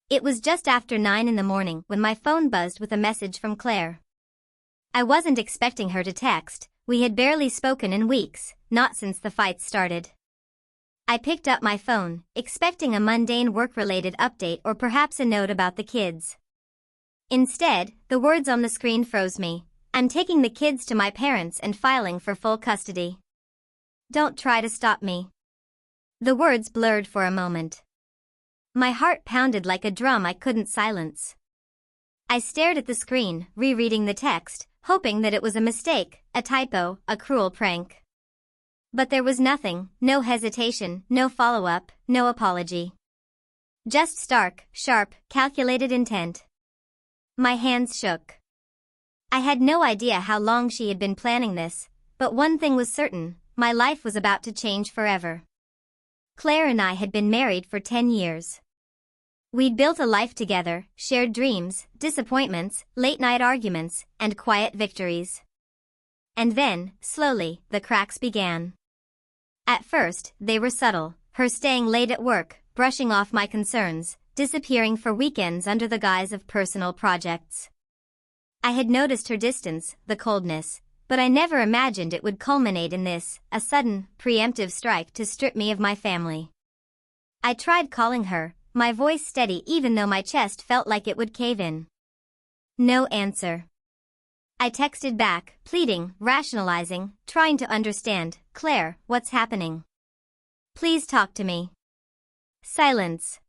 It was just after 9 in the morning when my phone buzzed with a message from Claire. I wasn't expecting her to text. We had barely spoken in weeks, not since the fights started. I picked up my phone, expecting a mundane work-related update or perhaps a note about the kids. Instead, the words on the screen froze me. I'm taking the kids to my parents and filing for full custody. Don't try to stop me. The words blurred for a moment. My heart pounded like a drum I couldn't silence. I stared at the screen, rereading the text, hoping that it was a mistake, a typo, a cruel prank. But there was nothing, no hesitation, no follow-up, no apology. Just stark, sharp, calculated intent. My hands shook. I had no idea how long she had been planning this, but one thing was certain, my life was about to change forever. Claire and I had been married for 10 years. We'd built a life together, shared dreams, disappointments, late-night arguments, and quiet victories. And then, slowly, the cracks began. At first, they were subtle, her staying late at work, brushing off my concerns, disappearing for weekends under the guise of personal projects. I had noticed her distance, the coldness, but I never imagined it would culminate in this, a sudden, preemptive strike to strip me of my family. I tried calling her, my voice steady even though my chest felt like it would cave in. No answer. I texted back, pleading, rationalizing, trying to understand. Claire, what's happening? Please talk to me. Silence.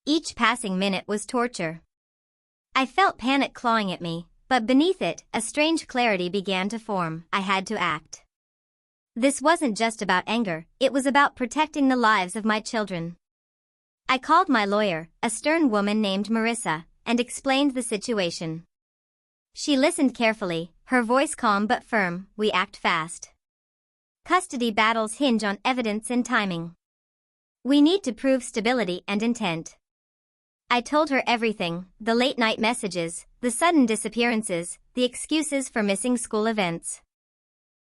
Each passing minute was torture. I felt panic clawing at me, but beneath it, a strange clarity began to form. I had to act. This wasn't just about anger, it was about protecting the lives of my children. I called my lawyer, a stern woman named Marissa, and explained the situation. She listened carefully, her voice calm but firm. We act fast. Custody battles hinge on evidence and timing. We need to prove stability and intent. I told her everything, the late-night messages, the sudden disappearances, the excuses for missing school events.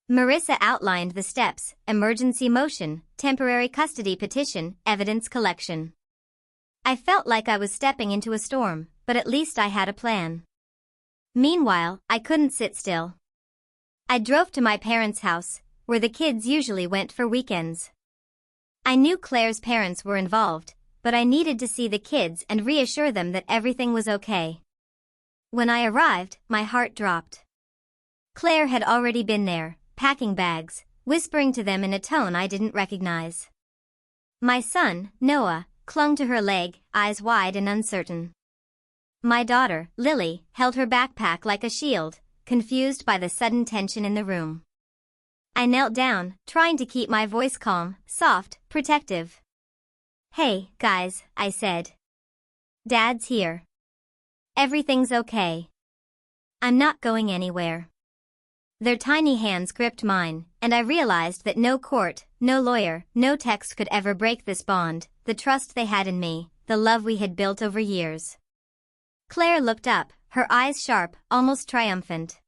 Marissa outlined the steps: emergency motion, temporary custody petition, evidence collection. I felt like I was stepping into a storm, but at least I had a plan. Meanwhile, I couldn't sit still. I drove to my parents' house, where the kids usually went for weekends. I knew Claire's parents were involved, but I needed to see the kids and reassure them that everything was okay. When I arrived, my heart dropped. Claire had already been there, packing bags, whispering to them in a tone I didn't recognize. My son, Noah, clung to her leg, eyes wide and uncertain. My daughter, Lily, held her backpack like a shield, confused by the sudden tension in the room. I knelt down, trying to keep my voice calm, soft, protective. Hey, guys, I said. Dad's here. Everything's okay. I'm not going anywhere. Their tiny hands gripped mine, and I realized that no court, no lawyer, no text could ever break this bond, the trust they had in me, the love we had built over years. Claire looked up, her eyes sharp, almost triumphant.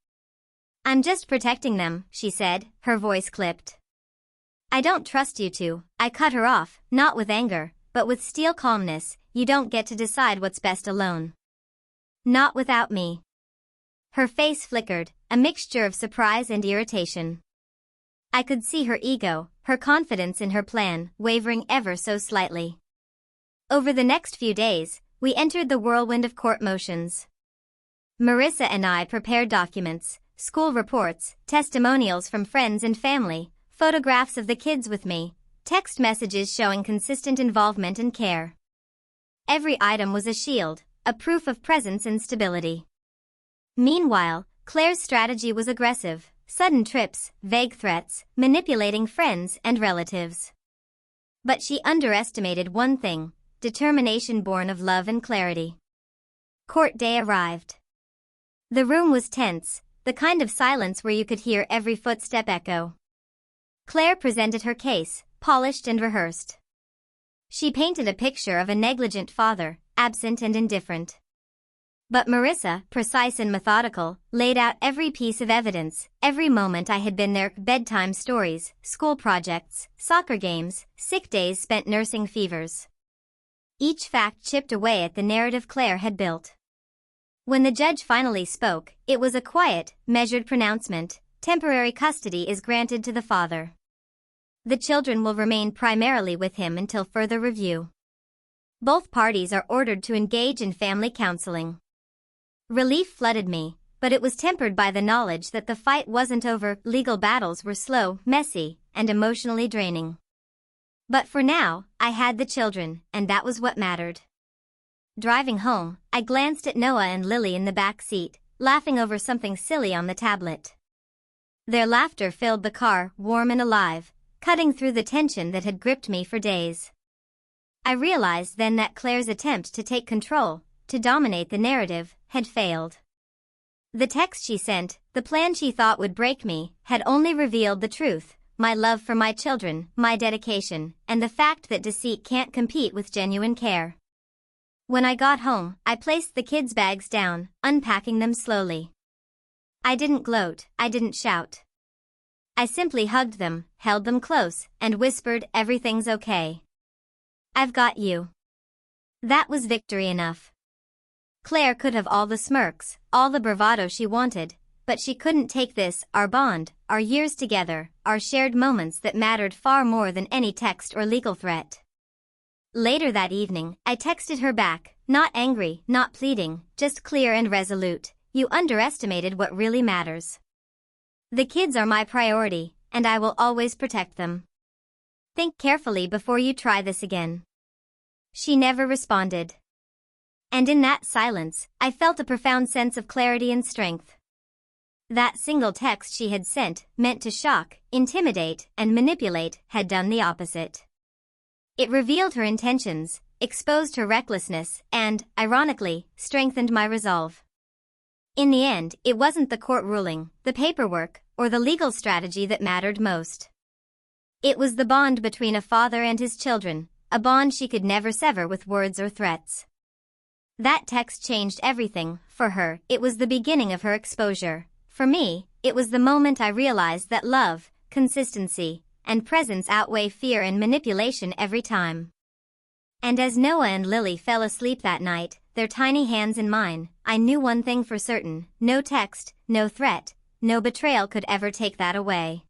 I'm just protecting them, she said, her voice clipped. I don't trust you to. I cut her off, not with anger, but with steel calmness. You don't get to decide what's best alone. Not without me. Her face flickered, a mixture of surprise and irritation. I could see her ego, her confidence in her plan, wavering ever so slightly. Over the next few days, we entered the whirlwind of court motions. Marissa and I prepared documents, school reports, testimonials from friends and family, photographs of the kids with me, text messages showing consistent involvement and care. Every item was a shield, a proof of presence and stability. Meanwhile, Claire's strategy was aggressive: sudden trips, vague threats, manipulating friends and relatives. But she underestimated one thing: determination born of love and clarity. Court day arrived. The room was tense, the kind of silence where you could hear every footstep echo. Claire presented her case, polished and rehearsed. She painted a picture of a negligent father, absent and indifferent. But Marissa, precise and methodical, laid out every piece of evidence, every moment I had been there: bedtime stories, school projects, soccer games, sick days spent nursing fevers. Each fact chipped away at the narrative Claire had built. When the judge finally spoke, it was a quiet, measured pronouncement. Temporary custody is granted to the father. The children will remain primarily with him until further review. Both parties are ordered to engage in family counseling. Relief flooded me, but it was tempered by the knowledge that the fight wasn't over. Legal battles were slow, messy, and emotionally draining. But for now, I had the children, and that was what mattered. Driving home, I glanced at Noah and Lily in the back seat, laughing over something silly on the tablet. Their laughter filled the car, warm and alive, cutting through the tension that had gripped me for days. I realized then that Claire's attempt to take control, to dominate the narrative, had failed. The text she sent, the plan she thought would break me, had only revealed the truth: my love for my children, my dedication, and the fact that deceit can't compete with genuine care. When I got home, I placed the kids' bags down, unpacking them slowly. I didn't gloat, I didn't shout. I simply hugged them, held them close, and whispered, "Everything's okay. I've got you." That was victory enough. Claire could have all the smirks, all the bravado she wanted, but she couldn't take this, our bond, our years together, our shared moments that mattered far more than any text or legal threat. Later that evening, I texted her back, not angry, not pleading, just clear and resolute: "You underestimated what really matters. The kids are my priority, and I will always protect them. Think carefully before you try this again." She never responded. And in that silence, I felt a profound sense of clarity and strength. That single text she had sent, meant to shock, intimidate, and manipulate, had done the opposite. It revealed her intentions, exposed her recklessness, and, ironically, strengthened my resolve. In the end, it wasn't the court ruling, the paperwork, or the legal strategy that mattered most. It was the bond between a father and his children, a bond she could never sever with words or threats. That text changed everything. For her, it was the beginning of her exposure. For me, it was the moment I realized that love, consistency, and presence outweigh fear and manipulation every time. And as Noah and Lily fell asleep that night, their tiny hands in mine, I knew one thing for certain: no text, no threat, no betrayal could ever take that away.